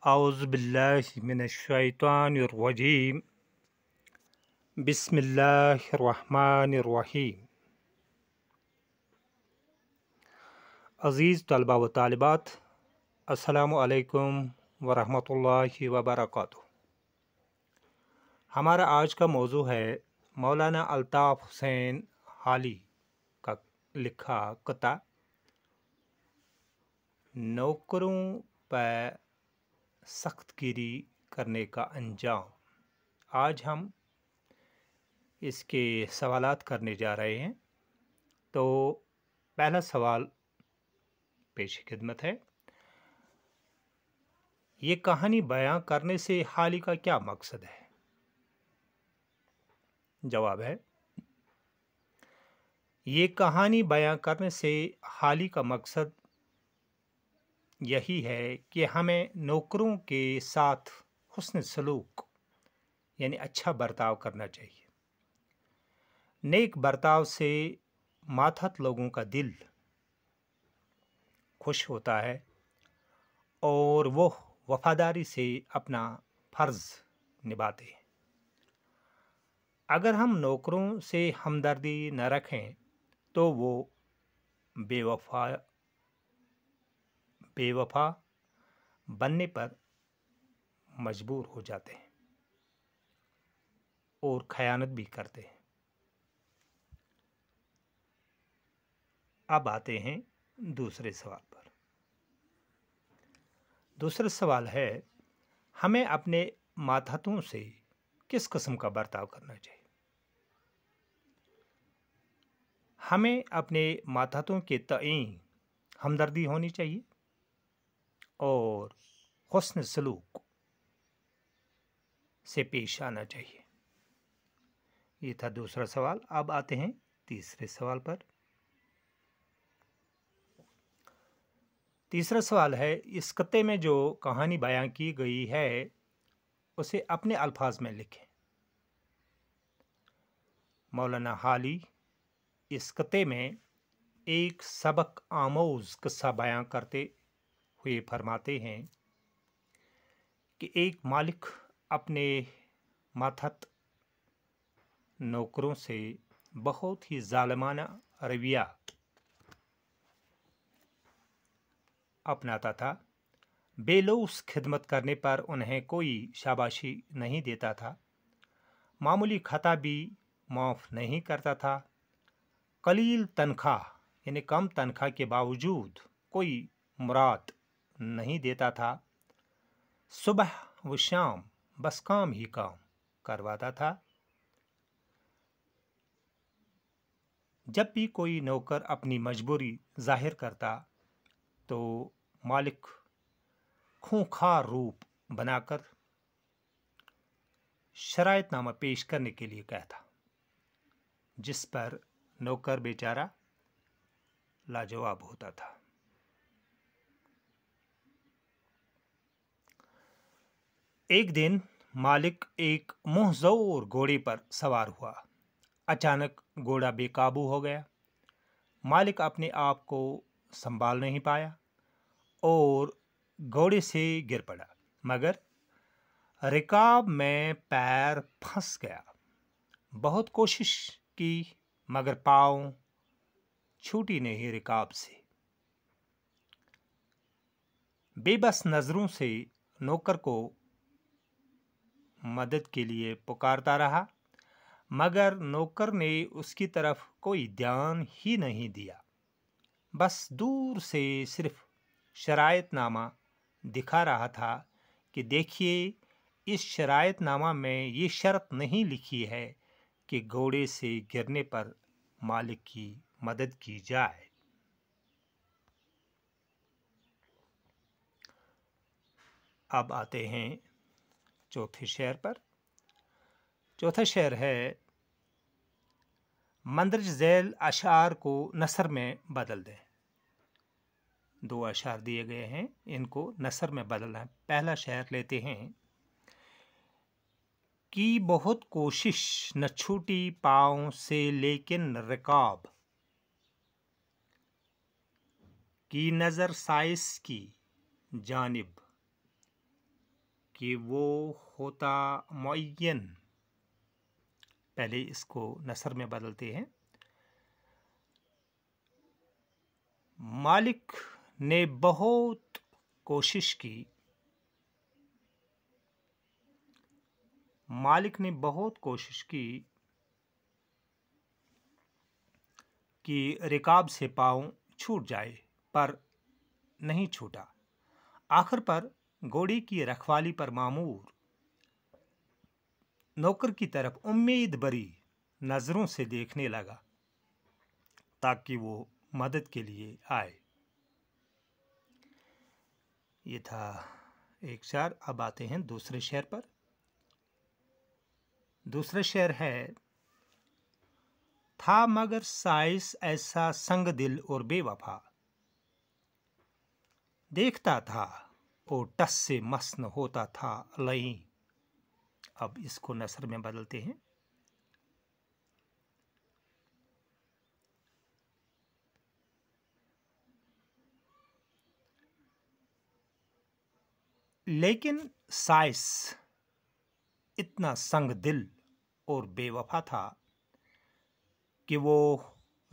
औज़ु बिल्लाहि मिनश्शैतानिर्रजीम बिस्मिल्लाहिर्रहमानिर्रहीम। अज़ीज़ तलबा व तालिबात, अस्सलामु अलैकुम वरहमतुल्लाहि वबरकातुहू। हमारा आज का मौजू है मौलाना अल्ताफ़ हुसैन हाली का लिखा कता नौकरों पर सख्तगिरी करने का अंजाम। आज हम इसके सवालात करने जा रहे हैं। तो पहला सवाल पेश खिदमत है, ये कहानी बयां करने से हाली का क्या मकसद है? जवाब है, ये कहानी बयां करने से हाली का मकसद यही है कि हमें नौकरों के साथ हुस्न सलूक यानी अच्छा बर्ताव करना चाहिए। नेक बर्ताव से मातहत लोगों का दिल खुश होता है और वो वफादारी से अपना फर्ज निभाते हैं। अगर हम नौकरों से हमदर्दी न रखें तो वो बेवफा बनने पर मजबूर हो जाते हैं और खयानत भी करते हैं। अब आते हैं दूसरे सवाल पर। दूसरा सवाल है, हमें अपने मातहतों से किस किस्म का बर्ताव करना चाहिए? हमें अपने मातहतों के तईं हमदर्दी होनी चाहिए और हुस्न सलूक से पेश आना चाहिए। ये था दूसरा सवाल। अब आते हैं तीसरे सवाल पर। तीसरा सवाल है, इस कते में जो कहानी बयां की गई है उसे अपने अल्फाज में लिखें। मौलाना हाली इस कते में एक सबक आमोज किस्सा बयां करते हुए फरमाते हैं कि एक मालिक अपने मातहत नौकरों से बहुत ही जालिमाना रवैया अपनाता था। बेलौस खिदमत करने पर उन्हें कोई शाबाशी नहीं देता था, मामूली खता भी माफ़ नहीं करता था। कलील तनख्वाह यानी कम तनख्वाह के बावजूद कोई मुराद नहीं देता था। सुबह व शाम बस काम ही काम करवाता था। जब भी कोई नौकर अपनी मजबूरी जाहिर करता तो मालिक खूंखार रूप बनाकर शरायतनामा पेश करने के लिए कहता, जिस पर नौकर बेचारा लाजवाब होता था। एक दिन मालिक एक मुंहजोर घोड़े पर सवार हुआ। अचानक घोड़ा बेकाबू हो गया। मालिक अपने आप को संभाल नहीं पाया और घोड़े से गिर पड़ा, मगर रिकाब में पैर फंस गया। बहुत कोशिश की मगर पाँव छूटी नहीं रिकाब से। बेबस नजरों से नौकर को मदद के लिए पुकारता रहा, मगर नौकर ने उसकी तरफ कोई ध्यान ही नहीं दिया। बस दूर से सिर्फ शरायतनामा दिखा रहा था कि देखिए, इस शरायतनामा में ये शर्त नहीं लिखी है कि घोड़े से गिरने पर मालिक की मदद की जाए। अब आते हैं चौथे शेर पर। चौथा शेर है, मंदरज झैल अशार को नसर में बदल दें। दो अशार दिए गए हैं, इनको नसर में बदलना है। पहला शेर लेते हैं कि बहुत कोशिश न छूटी पाँव से लेकिन रिकाब की नज़र साइस की जानिब कि वो होता मुअय्यन। पहले इसको नसर में बदलते हैं। मालिक ने बहुत कोशिश की, मालिक ने बहुत कोशिश की कि रिकाब से पाँव छूट जाए, पर नहीं छूटा। आखिर पर घोड़े की रखवाली पर मामूर नौकर की तरफ उम्मीद भरी नजरों से देखने लगा ताकि वो मदद के लिए आए। ये था एक शेर। अब आते हैं दूसरे शेर पर। दूसरा शेर है, था मगर साइस ऐसा संग दिल और बेवफा, देखता था और टस से मस्त होता था लई। अब इसको नसर में बदलते हैं। लेकिन साइस इतना संग दिल और बेवफा था कि वो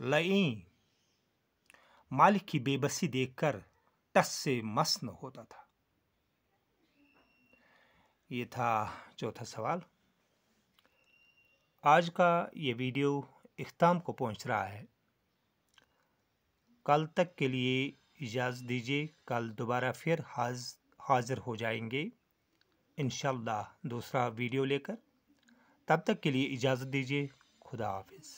लई मालिक की बेबसी देखकर टस से मस्त होता था। ये था चौथा सवाल। आज का ये वीडियो इख्ताम को पहुंच रहा है। कल तक के लिए इजाज़त दीजिए। कल दोबारा फिर हाजिर हो जाएंगे इंशाअल्लाह दूसरा वीडियो लेकर। तब तक के लिए इजाज़त दीजिए। खुदा हाफिज़।